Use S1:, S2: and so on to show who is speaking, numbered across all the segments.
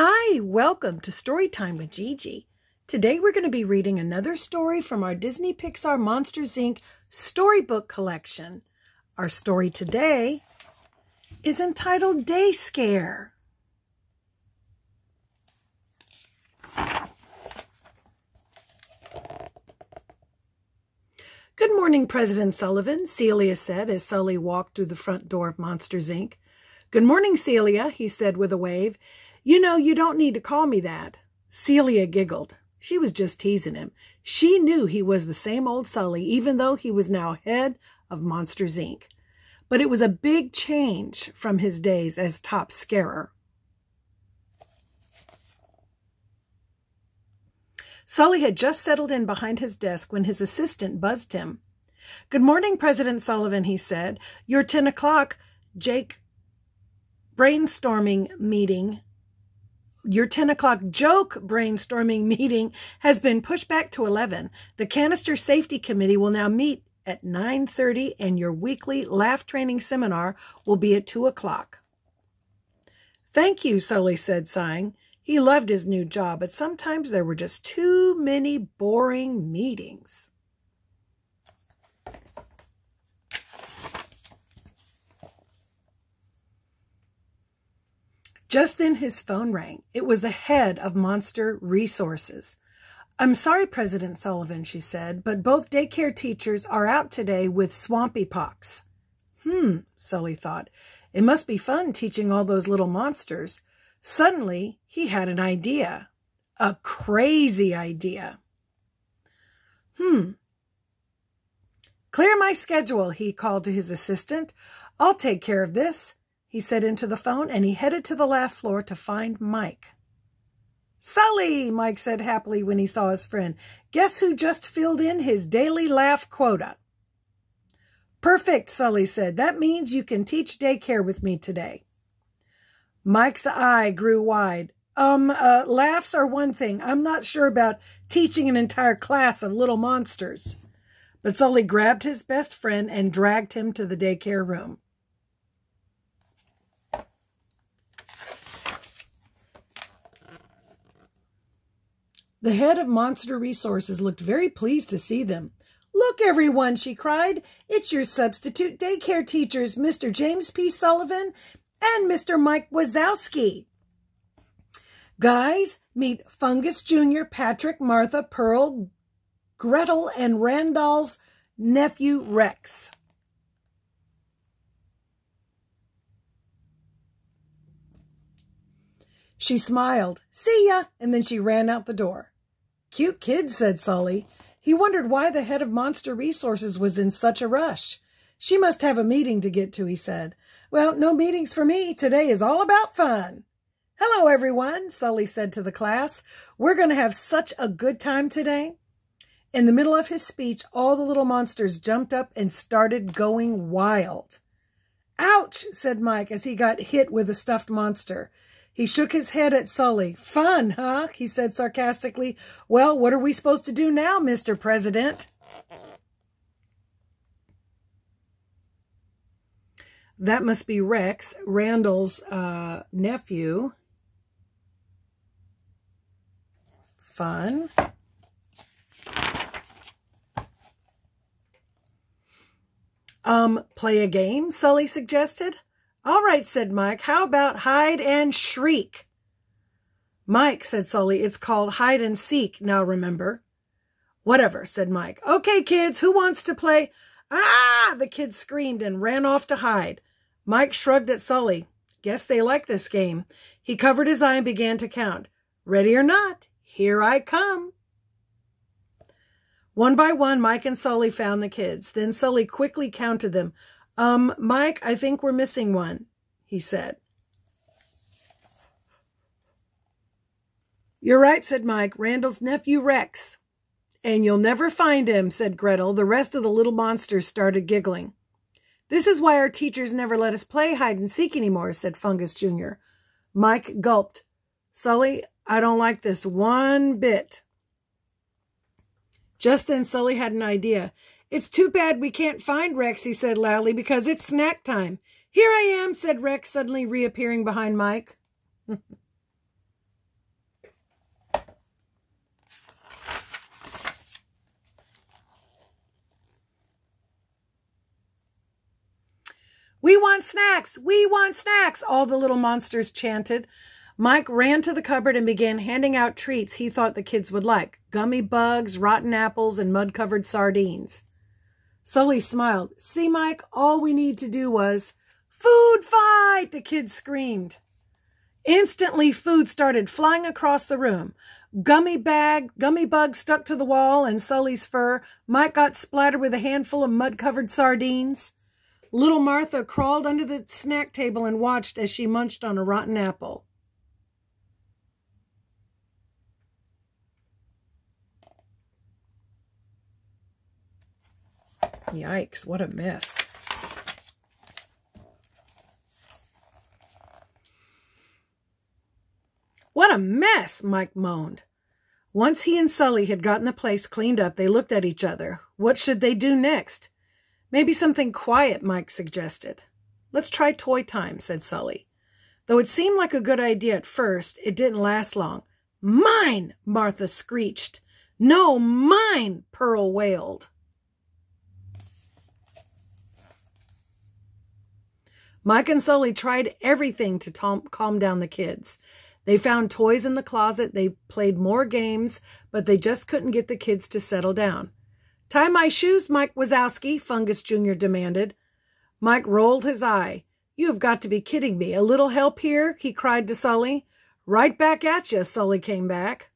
S1: Hi, welcome to Storytime with Gigi. Today we're going to be reading another story from our Disney Pixar Monsters, Inc. storybook collection. Our story today is entitled Dayscare. Good morning, President Sullivan, Celia said as Sully walked through the front door of Monsters, Inc. Good morning, Celia, he said with a wave. You know, you don't need to call me that. Celia giggled. She was just teasing him. She knew he was the same old Sully, even though he was now head of Monsters, Inc. But it was a big change from his days as top scarer. Sully had just settled in behind his desk when his assistant buzzed him. Good morning, President Sullivan, he said. Your 10 o'clock Your 10 o'clock joke brainstorming meeting has been pushed back to 11. The Canister Safety Committee will now meet at 9:30 and your weekly laugh training seminar will be at 2 o'clock. Thank you, Sully said, sighing. He loved his new job, but sometimes there were just too many boring meetings. Just then his phone rang. It was the head of Monster Resources. I'm sorry, President Sullivan, she said, but both daycare teachers are out today with swampy pox. Sully thought. It must be fun teaching all those little monsters. Suddenly, he had an idea. A crazy idea. Clear my schedule, he called to his assistant. I'll take care of this, he said into the phone, and he headed to the laugh floor to find Mike. Sully, Mike said happily when he saw his friend. Guess who just filled in his daily laugh quota? Perfect, Sully said. That means you can teach daycare with me today. Mike's eye grew wide. Laughs are one thing. I'm not sure about teaching an entire class of little monsters. But Sully grabbed his best friend and dragged him to the daycare room. The head of Monster Resources looked very pleased to see them. Look, everyone, she cried. It's your substitute daycare teachers, Mr. James P. Sullivan and Mr. Mike Wazowski. Guys, meet Fungus Jr., Patrick, Martha, Pearl, Gretel, and Randall's nephew, Rex. She smiled. See ya, and then she ran out the door. Cute kids, said Sully. He wondered why the head of Monster Resources was in such a rush. She must have a meeting to get to, he said. Well, no meetings for me. Today is all about fun. Hello, everyone, Sully said to the class. We're going to have such a good time today. In the middle of his speech, all the little monsters jumped up and started going wild. Ouch, said Mike as he got hit with a stuffed monster. He shook his head at Sully. Fun, huh? He said sarcastically. Well, what are we supposed to do now, Mr. President? That must be Rex, Randall's nephew. Fun. Play a game, Sully suggested. All right, said Mike. How about hide and shriek? Mike, said Sully, it's called hide and seek, now remember. Whatever, said Mike. Okay, kids, who wants to play? Ah! The kids screamed and ran off to hide. Mike shrugged at Sully. Guess they like this game. He covered his eye and began to count. Ready or not, here I come. One by one, Mike and Sully found the kids. Then Sully quickly counted them. Mike, I think we're missing one, he said. You're right, said Mike. Randall's nephew, Rex. And you'll never find him, said Gretel. The rest of the little monsters started giggling. This is why our teachers never let us play hide and seek anymore, said Fungus Jr. Mike gulped. Sully, I don't like this one bit. Just then Sully had an idea. It's too bad we can't find Rex, he said loudly, because it's snack time. Here I am, said Rex, suddenly reappearing behind Mike. want snacks! We want snacks! All the little monsters chanted. Mike ran to the cupboard and began handing out treats he thought the kids would like. Gummy bugs, rotten apples, and mud-covered sardines. Sully smiled. See, Mike, all we need to do was... Food fight! The kids screamed. Instantly, food started flying across the room. Gummy bugs stuck to the wall and Sully's fur. Mike got splattered with a handful of mud-covered sardines. Little Martha crawled under the snack table and watched as she munched on a rotten apple. Yikes, what a mess. What a mess, Mike moaned. Once he and Sully had gotten the place cleaned up, they looked at each other. What should they do next? Maybe something quiet, Mike suggested. Let's try toy time, said Sully. Though it seemed like a good idea at first, it didn't last long. Mine, Martha screeched. No, mine, Pearl wailed. Mike and Sully tried everything to calm down the kids. They found toys in the closet, they played more games, but they just couldn't get the kids to settle down. Tie my shoes, Mike Wazowski, Fungus Jr. demanded. Mike rolled his eye. You have got to be kidding me. A little help here? He cried to Sully. Right back at you, Sully came back.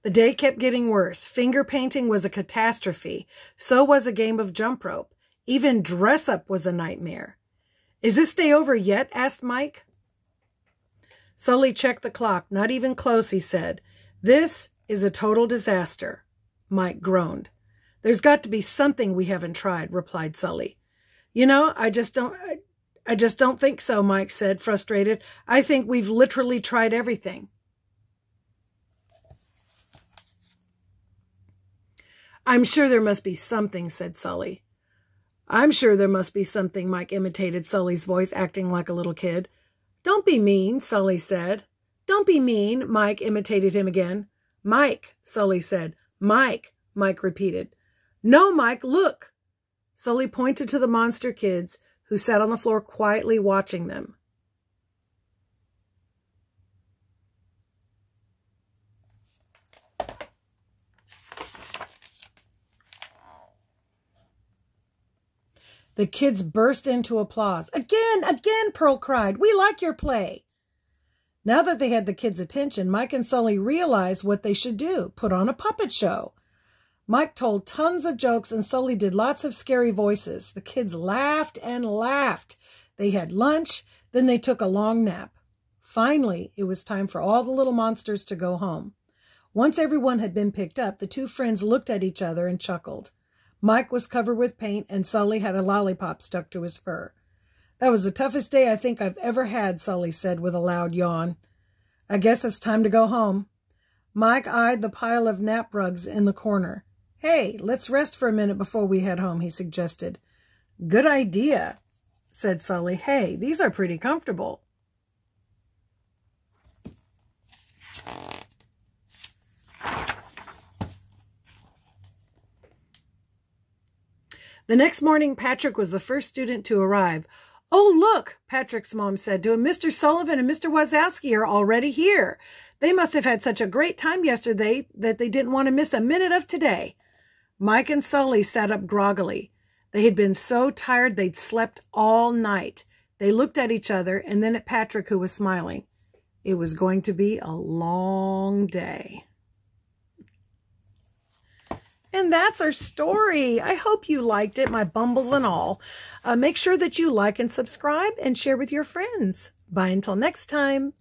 S1: The day kept getting worse. Finger painting was a catastrophe. So was a game of jump rope. Even dress-up was a nightmare. Is this day over yet? Asked Mike. Sully checked the clock. Not even close, he said. This is a total disaster. Mike groaned. There's got to be something we haven't tried, replied Sully. You know, I just don't think so, Mike said, frustrated. I think we've literally tried everything. I'm sure there must be something, said Sully. I'm sure there must be something, Mike imitated Sully's voice, acting like a little kid. Don't be mean, Sully said. Don't be mean, Mike imitated him again. Mike, Sully said. Mike, Mike repeated. No, Mike, look. Sully pointed to the monster kids, who sat on the floor quietly watching them. The kids burst into applause. Again, again, Pearl cried. We like your play. Now that they had the kids' attention, Mike and Sully realized what they should do. Put on a puppet show. Mike told tons of jokes and Sully did lots of scary voices. The kids laughed and laughed. They had lunch, then they took a long nap. Finally, it was time for all the little monsters to go home. Once everyone had been picked up, the two friends looked at each other and chuckled. Mike was covered with paint and Sully had a lollipop stuck to his fur. That was the toughest day I think I've ever had, Sully said with a loud yawn. I guess it's time to go home. Mike eyed the pile of nap rugs in the corner. Hey, let's rest for a minute before we head home, he suggested. Good idea, said Sully. Hey, these are pretty comfortable. The next morning, Patrick was the first student to arrive. Oh, look, Patrick's mom said to him, Mr. Sullivan and Mr. Wazowski are already here. They must have had such a great time yesterday that they didn't want to miss a minute of today. Mike and Sully sat up groggily. They had been so tired they'd slept all night. They looked at each other and then at Patrick, who was smiling. It was going to be a long day. And that's our story. I hope you liked it, my bumbles and all. Make sure that you like and subscribe and share with your friends. Bye until next time.